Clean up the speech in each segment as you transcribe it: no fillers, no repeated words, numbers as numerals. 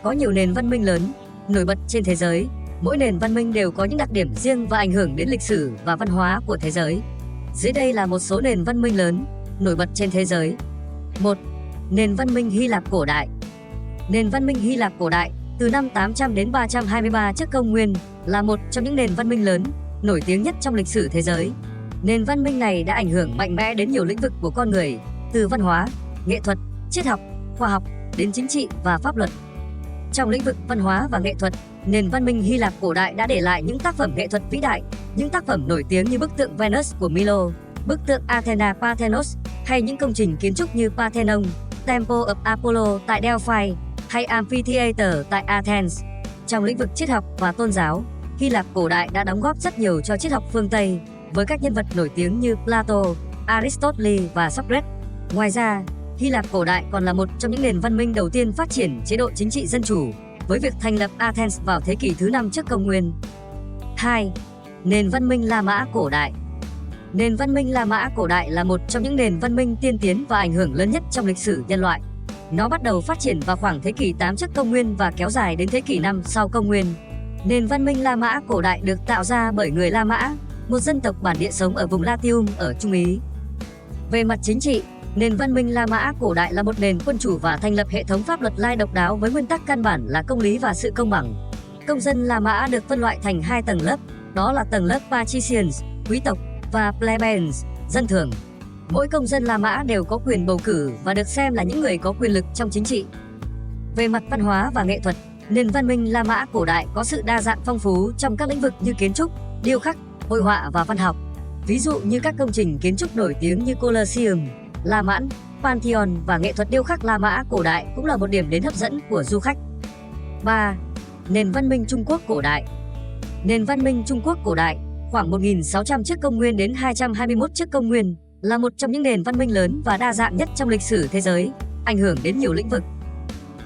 có nhiều nền văn minh lớn, nổi bật trên thế giới. Mỗi nền văn minh đều có những đặc điểm riêng và ảnh hưởng đến lịch sử và văn hóa của thế giới. Dưới đây là một số nền văn minh lớn, nổi bật trên thế giới. 1. Nền văn minh Hy Lạp cổ đại. Nền văn minh Hy Lạp cổ đại từ năm 800 đến 323 trước công nguyên là một trong những nền văn minh lớn, nổi tiếng nhất trong lịch sử thế giới. Nền văn minh này đã ảnh hưởng mạnh mẽ đến nhiều lĩnh vực của con người, từ văn hóa, nghệ thuật, triết học, khoa học đến chính trị và pháp luật. Trong lĩnh vực văn hóa và nghệ thuật, nền văn minh Hy Lạp cổ đại đã để lại những tác phẩm nghệ thuật vĩ đại, những tác phẩm nổi tiếng như bức tượng Venus của Milo, bức tượng Athena Parthenos hay những công trình kiến trúc như Parthenon, Temple of Apollo tại Delphi hay Amphitheater tại Athens. Trong lĩnh vực triết học và tôn giáo, Hy Lạp cổ đại đã đóng góp rất nhiều cho triết học phương Tây với các nhân vật nổi tiếng như Plato, Aristotle và Socrates. Ngoài ra, Hy Lạp cổ đại còn là một trong những nền văn minh đầu tiên phát triển chế độ chính trị dân chủ với việc thành lập Athens vào thế kỷ thứ 5 trước công nguyên. 2. Nền văn minh La Mã cổ đại. Nền văn minh La Mã cổ đại là một trong những nền văn minh tiên tiến và ảnh hưởng lớn nhất trong lịch sử nhân loại. Nó bắt đầu phát triển vào khoảng thế kỷ 8 trước công nguyên và kéo dài đến thế kỷ 5 sau công nguyên. Nền văn minh La Mã cổ đại được tạo ra bởi người La Mã, một dân tộc bản địa sống ở vùng Latium ở Trung Ý. Về mặt chính trị, nền văn minh La Mã cổ đại là một nền quân chủ và thành lập hệ thống pháp luật lai độc đáo với nguyên tắc căn bản là công lý và sự công bằng. Công dân La Mã được phân loại thành 2 tầng lớp, đó là tầng lớp Patricians, quý tộc, và Plebeians, dân thường. Mỗi công dân La Mã đều có quyền bầu cử và được xem là những người có quyền lực trong chính trị. Về mặt văn hóa và nghệ thuật, nền văn minh La Mã cổ đại có sự đa dạng phong phú trong các lĩnh vực như kiến trúc, điêu khắc, hội họa và văn học. Ví dụ như các công trình kiến trúc nổi tiếng như Colosseum, La Mãn, Pantheon và nghệ thuật điêu khắc La Mã cổ đại cũng là một điểm đến hấp dẫn của du khách. 3. Nền văn minh Trung Quốc cổ đại. Nền văn minh Trung Quốc cổ đại khoảng 1600 trước công nguyên đến 221 trước công nguyên là một trong những nền văn minh lớn và đa dạng nhất trong lịch sử thế giới, ảnh hưởng đến nhiều lĩnh vực.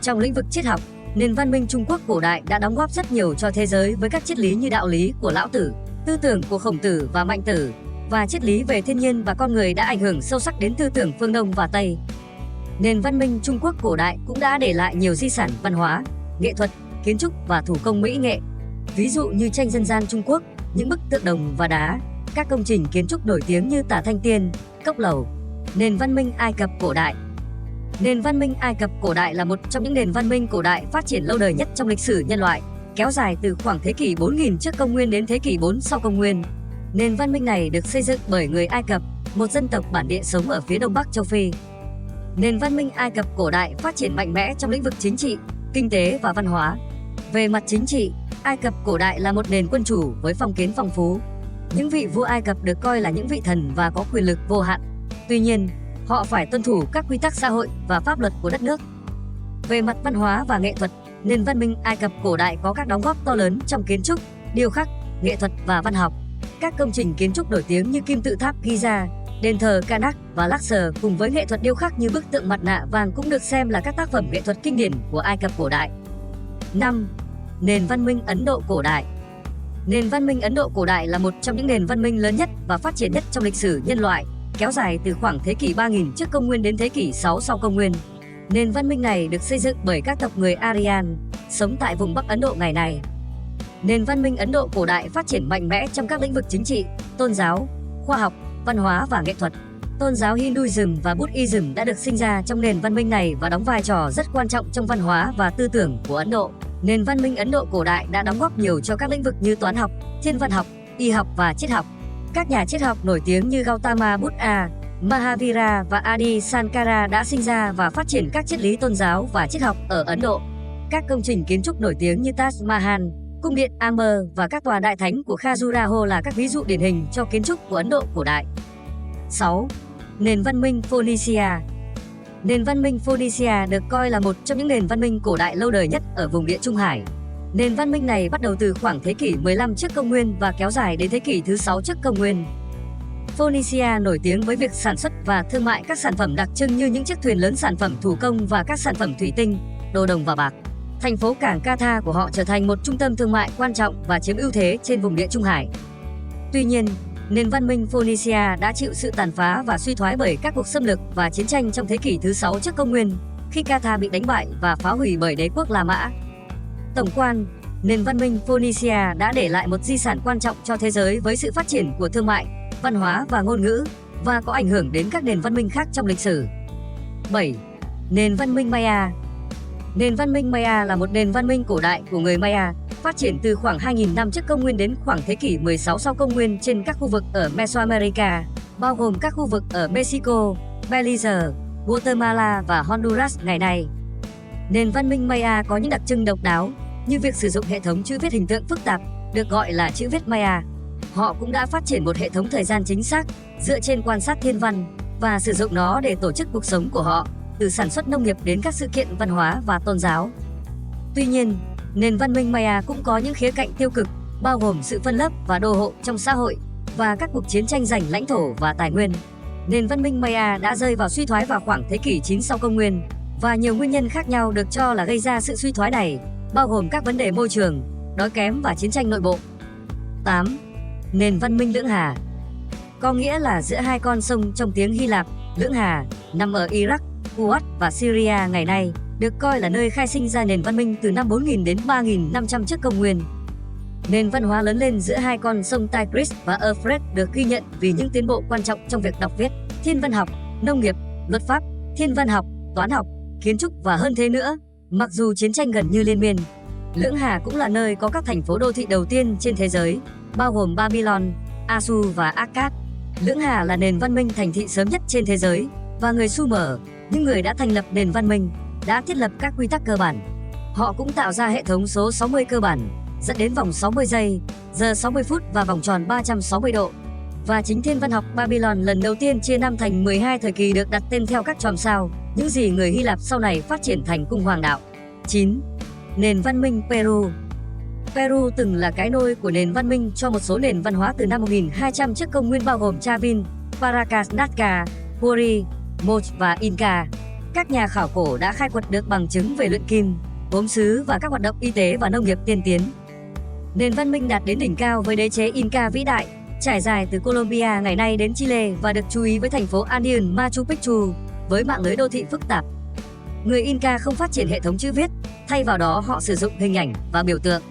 Trong lĩnh vực triết học, nền văn minh Trung Quốc cổ đại đã đóng góp rất nhiều cho thế giới với các triết lý như đạo lý của Lão Tử, tư tưởng của Khổng Tử và Mạnh Tử, và triết lý về thiên nhiên và con người đã ảnh hưởng sâu sắc đến tư tưởng phương Đông và Tây. Nền văn minh Trung Quốc cổ đại cũng đã để lại nhiều di sản văn hóa, nghệ thuật, kiến trúc và thủ công mỹ nghệ. Ví dụ như tranh dân gian Trung Quốc, những bức tượng đồng và đá, các công trình kiến trúc nổi tiếng như Tả Thanh Tiên, Cốc Lầu. Nền văn minh Ai Cập cổ đại. Nền văn minh Ai Cập cổ đại là một trong những nền văn minh cổ đại phát triển lâu đời nhất trong lịch sử nhân loại, kéo dài từ khoảng thế kỷ 4000 trước công nguyên đến thế kỷ 4 sau công nguyên. Nền văn minh này được xây dựng bởi người Ai Cập, một dân tộc bản địa sống ở phía đông bắc châu Phi. Nền văn minh Ai Cập cổ đại phát triển mạnh mẽ trong lĩnh vực chính trị, kinh tế và văn hóa. Về mặt chính trị, Ai Cập cổ đại là một nền quân chủ với phong kiến phong phú. Những vị vua Ai Cập được coi là những vị thần và có quyền lực vô hạn. Tuy nhiên, họ phải tuân thủ các quy tắc xã hội và pháp luật của đất nước. Về mặt văn hóa và nghệ thuật, nền văn minh Ai Cập cổ đại có các đóng góp to lớn trong kiến trúc, điêu khắc, nghệ thuật và văn học. Các công trình kiến trúc nổi tiếng như kim tự tháp Giza, đền thờ Karnak và Luxor cùng với nghệ thuật điêu khắc như bức tượng mặt nạ vàng cũng được xem là các tác phẩm nghệ thuật kinh điển của Ai Cập cổ đại. 5. Nền văn minh Ấn Độ cổ đại. Nền văn minh Ấn Độ cổ đại là một trong những nền văn minh lớn nhất và phát triển nhất trong lịch sử nhân loại, kéo dài từ khoảng thế kỷ 3000 trước công nguyên đến thế kỷ 6 sau công nguyên. Nền văn minh này được xây dựng bởi các tộc người Aryan, sống tại vùng Bắc Ấn Độ ngày nay. Nền văn minh Ấn Độ cổ đại phát triển mạnh mẽ trong các lĩnh vực chính trị, tôn giáo, khoa học, văn hóa và nghệ thuật. Tôn giáo Hinduism và Buddhism đã được sinh ra trong nền văn minh này và đóng vai trò rất quan trọng trong văn hóa và tư tưởng của Ấn Độ. Nền văn minh Ấn Độ cổ đại đã đóng góp nhiều cho các lĩnh vực như toán học, thiên văn học, y học và triết học. Các nhà triết học nổi tiếng như Gautama Buddha, Mahavira và Adi Shankara đã sinh ra và phát triển các triết lý tôn giáo và triết học ở Ấn Độ. Các công trình kiến trúc nổi tiếng như Taj Mahal, cung điện Amber và các tòa đại thánh của Khajuraho là các ví dụ điển hình cho kiến trúc của Ấn Độ cổ đại. 6. Nền văn minh Phoenicia. Nền văn minh Phoenicia được coi là một trong những nền văn minh cổ đại lâu đời nhất ở vùng Địa Trung Hải. Nền văn minh này bắt đầu từ khoảng thế kỷ 15 trước công nguyên và kéo dài đến thế kỷ thứ 6 trước công nguyên. Phoenicia nổi tiếng với việc sản xuất và thương mại các sản phẩm đặc trưng như những chiếc thuyền lớn, sản phẩm thủ công và các sản phẩm thủy tinh, đồ đồng và bạc. Thành phố cảng Katha của họ trở thành một trung tâm thương mại quan trọng và chiếm ưu thế trên vùng Địa Trung Hải. Tuy nhiên, nền văn minh Phoenicia đã chịu sự tàn phá và suy thoái bởi các cuộc xâm lược và chiến tranh trong thế kỷ thứ 6 trước công nguyên, khi Katha bị đánh bại và phá hủy bởi đế quốc La Mã. Tổng quan, nền văn minh Phoenicia đã để lại một di sản quan trọng cho thế giới với sự phát triển của thương mại, văn hóa và ngôn ngữ, và có ảnh hưởng đến các nền văn minh khác trong lịch sử. 7. Nền văn minh Maya. Nền văn minh Maya là một nền văn minh cổ đại của người Maya, phát triển từ khoảng 2.000 năm trước công nguyên đến khoảng thế kỷ 16 sau công nguyên trên các khu vực ở Mesoamerica, bao gồm các khu vực ở Mexico, Belize, Guatemala và Honduras ngày nay. Nền văn minh Maya có những đặc trưng độc đáo, như việc sử dụng hệ thống chữ viết hình tượng phức tạp, được gọi là chữ viết Maya. Họ cũng đã phát triển một hệ thống thời gian chính xác, dựa trên quan sát thiên văn, và sử dụng nó để tổ chức cuộc sống của họ, từ sản xuất nông nghiệp đến các sự kiện văn hóa và tôn giáo. Tuy nhiên, nền văn minh Maya cũng có những khía cạnh tiêu cực, bao gồm sự phân lớp và đô hộ trong xã hội, và các cuộc chiến tranh giành lãnh thổ và tài nguyên. Nền văn minh Maya đã rơi vào suy thoái vào khoảng thế kỷ 9 sau công nguyên, và nhiều nguyên nhân khác nhau được cho là gây ra sự suy thoái này, bao gồm các vấn đề môi trường, đói kém và chiến tranh nội bộ. 8. Nền văn minh Lưỡng Hà. Có nghĩa là giữa hai con sông trong tiếng Hy Lạp, Lưỡng Hà, nằm ở Iraq, Kuwait và Syria ngày nay, được coi là nơi khai sinh ra nền văn minh từ năm 4000 đến 3500 trước công nguyên. Nền văn hóa lớn lên giữa hai con sông Tigris và Euphrates được ghi nhận vì những tiến bộ quan trọng trong việc đọc viết, thiên văn học, nông nghiệp, luật pháp, thiên văn học, toán học, kiến trúc và hơn thế nữa. Mặc dù chiến tranh gần như liên miên, Lưỡng Hà cũng là nơi có các thành phố đô thị đầu tiên trên thế giới, bao gồm Babylon, Asu và Akkad. Lưỡng Hà là nền văn minh thành thị sớm nhất trên thế giới, và người Sumer, những người đã thành lập nền văn minh, đã thiết lập các quy tắc cơ bản. Họ cũng tạo ra hệ thống số 60 cơ bản, dẫn đến vòng 60 giây, giờ 60 phút và vòng tròn 360 độ. Và chính thiên văn học Babylon lần đầu tiên chia năm thành 12 thời kỳ được đặt tên theo các chòm sao, những gì người Hy Lạp sau này phát triển thành cung hoàng đạo. 9. Nền văn minh Peru. Peru từng là cái nôi của nền văn minh cho một số nền văn hóa từ năm 1200 trước công nguyên bao gồm Chavin, Paracas, Nazca, Huri, Moch và Inca. Các nhà khảo cổ đã khai quật được bằng chứng về luyện kim, gốm sứ và các hoạt động y tế và nông nghiệp tiên tiến. Nền văn minh đạt đến đỉnh cao với đế chế Inca vĩ đại, trải dài từ Colombia ngày nay đến Chile và được chú ý với thành phố Andean Machu Picchu, với mạng lưới đô thị phức tạp. Người Inca không phát triển hệ thống chữ viết, thay vào đó họ sử dụng hình ảnh và biểu tượng.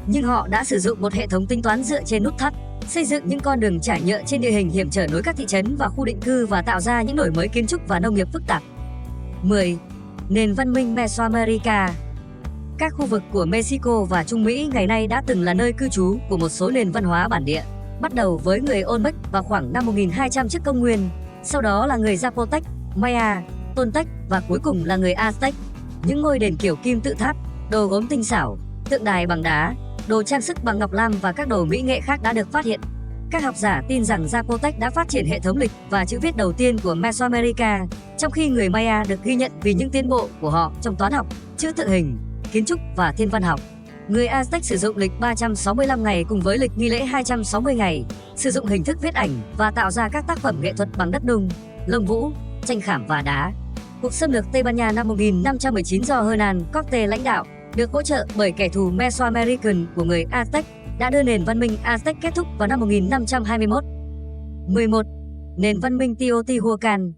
Nhưng họ đã sử dụng một hệ thống tính toán dựa trên nút thắt, xây dựng những con đường trải nhựa trên địa hình hiểm trở nối các thị trấn và khu định cư và tạo ra những đổi mới kiến trúc và nông nghiệp phức tạp. 10. Nền văn minh Mesoamerica. Các khu vực của Mexico và Trung Mỹ ngày nay đã từng là nơi cư trú của một số nền văn hóa bản địa, bắt đầu với người Olmec vào khoảng năm 1200 trước công nguyên, sau đó là người Zapotec, Maya, Toltec và cuối cùng là người Aztec. Những ngôi đền kiểu kim tự tháp, đồ gốm tinh xảo, tượng đài bằng đá, đồ trang sức bằng ngọc lam và các đồ mỹ nghệ khác đã được phát hiện. Các học giả tin rằng Zapotec đã phát triển hệ thống lịch và chữ viết đầu tiên của Mesoamerica, trong khi người Maya được ghi nhận vì những tiến bộ của họ trong toán học, chữ tượng hình, kiến trúc và thiên văn học. Người Aztec sử dụng lịch 365 ngày cùng với lịch nghi lễ 260 ngày, sử dụng hình thức viết ảnh và tạo ra các tác phẩm nghệ thuật bằng đất nung, lông vũ, tranh khảm và đá. Cuộc xâm lược Tây Ban Nha năm 1519 do Hernán Cortés lãnh đạo, được hỗ trợ bởi kẻ thù Mesoamerican của người Aztec, đã đưa nền văn minh Aztec kết thúc vào năm 1521. 11. Nền văn minh Teotihuacan.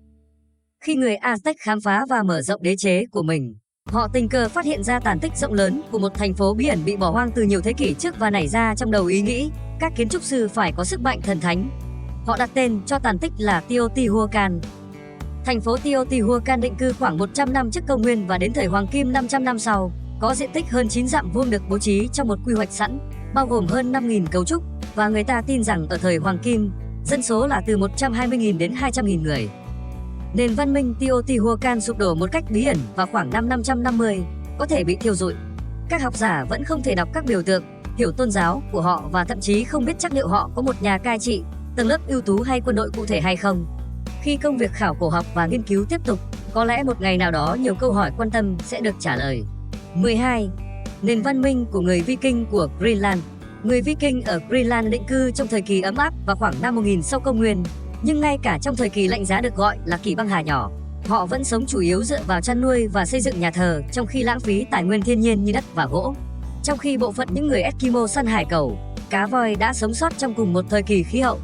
Khi người Aztec khám phá và mở rộng đế chế của mình, họ tình cờ phát hiện ra tàn tích rộng lớn của một thành phố bí ẩn bị bỏ hoang từ nhiều thế kỷ trước và nảy ra trong đầu ý nghĩ các kiến trúc sư phải có sức mạnh thần thánh. Họ đặt tên cho tàn tích là Teotihuacan. Thành phố Teotihuacan định cư khoảng 100 năm trước công nguyên và đến thời Hoàng Kim 500 năm sau, có diện tích hơn 9 dặm vuông được bố trí trong một quy hoạch sẵn, bao gồm hơn 5.000 cấu trúc, và người ta tin rằng ở thời Hoàng Kim, dân số là từ 120.000 đến 200.000 người. Nền văn minh Teotihuacan sụp đổ một cách bí ẩn vào khoảng năm 550, có thể bị thiêu rụi. Các học giả vẫn không thể đọc các biểu tượng, hiểu tôn giáo của họ và thậm chí không biết chắc liệu họ có một nhà cai trị, tầng lớp ưu tú hay quân đội cụ thể hay không. Khi công việc khảo cổ học và nghiên cứu tiếp tục, có lẽ một ngày nào đó nhiều câu hỏi quan tâm sẽ được trả lời. 12. Nền văn minh của người Viking của Greenland. Người Viking ở Greenland định cư trong thời kỳ ấm áp vào khoảng năm 1000 sau công nguyên, nhưng ngay cả trong thời kỳ lạnh giá được gọi là kỳ băng hà nhỏ, họ vẫn sống chủ yếu dựa vào chăn nuôi và xây dựng nhà thờ, trong khi lãng phí tài nguyên thiên nhiên như đất và gỗ. Trong khi bộ phận những người Eskimo săn hải cẩu, cá voi đã sống sót trong cùng một thời kỳ khí hậu.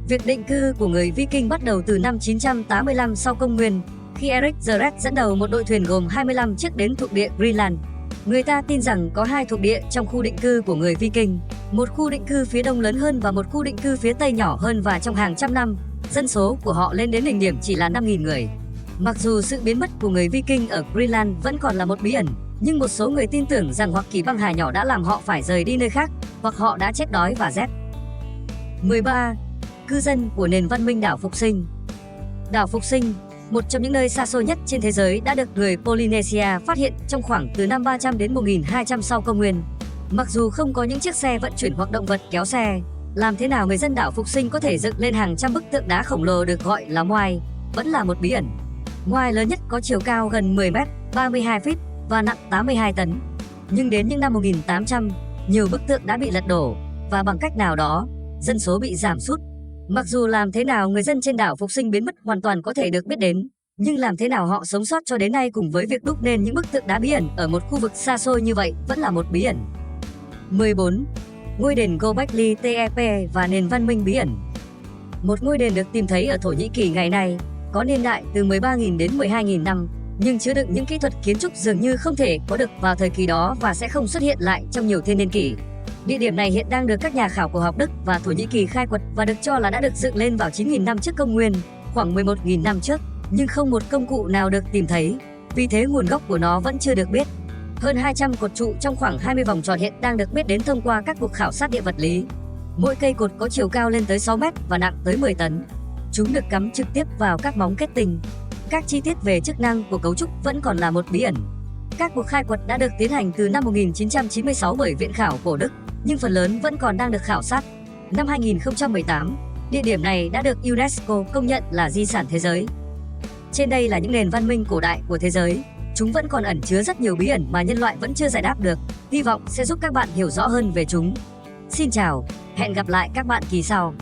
Việc định cư của người Viking bắt đầu từ năm 985 sau công nguyên, khi Eric the Red dẫn đầu một đội thuyền gồm 25 chiếc đến thuộc địa Greenland. Người ta tin rằng có 2 thuộc địa trong khu định cư của người Viking, một khu định cư phía đông lớn hơn và một khu định cư phía tây nhỏ hơn, và trong hàng trăm năm, dân số của họ lên đến đỉnh điểm chỉ là 5.000 người. Mặc dù sự biến mất của người Viking ở Greenland vẫn còn là một bí ẩn, nhưng một số người tin tưởng rằng hoặc kỳ băng hà nhỏ đã làm họ phải rời đi nơi khác, hoặc họ đã chết đói và rét. 13. Cư dân của nền văn minh đảo Phục Sinh. Đảo Phục Sinh, một trong những nơi xa xôi nhất trên thế giới, đã được người Polynesia phát hiện trong khoảng từ năm 300 đến 1200 sau công nguyên. Mặc dù không có những chiếc xe vận chuyển hoặc động vật kéo xe, làm thế nào người dân đảo Phục Sinh có thể dựng lên hàng trăm bức tượng đá khổng lồ được gọi là moai vẫn là một bí ẩn. Moai lớn nhất có chiều cao gần 10 mét, 32 feet và nặng 82 tấn. Nhưng đến những năm 1800, nhiều bức tượng đã bị lật đổ và bằng cách nào đó, dân số bị giảm sút. Mặc dù làm thế nào người dân trên đảo Phục Sinh biến mất hoàn toàn có thể được biết đến, nhưng làm thế nào họ sống sót cho đến nay cùng với việc đúc nên những bức tượng đá bí ẩn ở một khu vực xa xôi như vậy vẫn là một bí ẩn. 14. Ngôi đền Göbekli Tepe và nền văn minh bí ẩn. Một ngôi đền được tìm thấy ở Thổ Nhĩ Kỳ ngày nay, có niên đại từ 13.000 đến 12.000 năm, nhưng chứa đựng những kỹ thuật kiến trúc dường như không thể có được vào thời kỳ đó và sẽ không xuất hiện lại trong nhiều thiên niên kỷ. Địa điểm này hiện đang được các nhà khảo cổ học Đức và Thổ Nhĩ Kỳ khai quật và được cho là đã được dựng lên vào 9.000 năm trước công nguyên, khoảng 11.000 năm trước, nhưng không một công cụ nào được tìm thấy, vì thế nguồn gốc của nó vẫn chưa được biết. Hơn 200 cột trụ trong khoảng 20 vòng tròn hiện đang được biết đến thông qua các cuộc khảo sát địa vật lý. Mỗi cây cột có chiều cao lên tới 6 mét và nặng tới 10 tấn. Chúng được cắm trực tiếp vào các móng kết tinh. Các chi tiết về chức năng của cấu trúc vẫn còn là một bí ẩn. Các cuộc khai quật đã được tiến hành từ năm 1996 bởi Viện Khảo cổ Đức, nhưng phần lớn vẫn còn đang được khảo sát. Năm 2018, địa điểm này đã được UNESCO công nhận là di sản thế giới. Trên đây là những nền văn minh cổ đại của thế giới. Chúng vẫn còn ẩn chứa rất nhiều bí ẩn mà nhân loại vẫn chưa giải đáp được. Hy vọng sẽ giúp các bạn hiểu rõ hơn về chúng. Xin chào, hẹn gặp lại các bạn kỳ sau.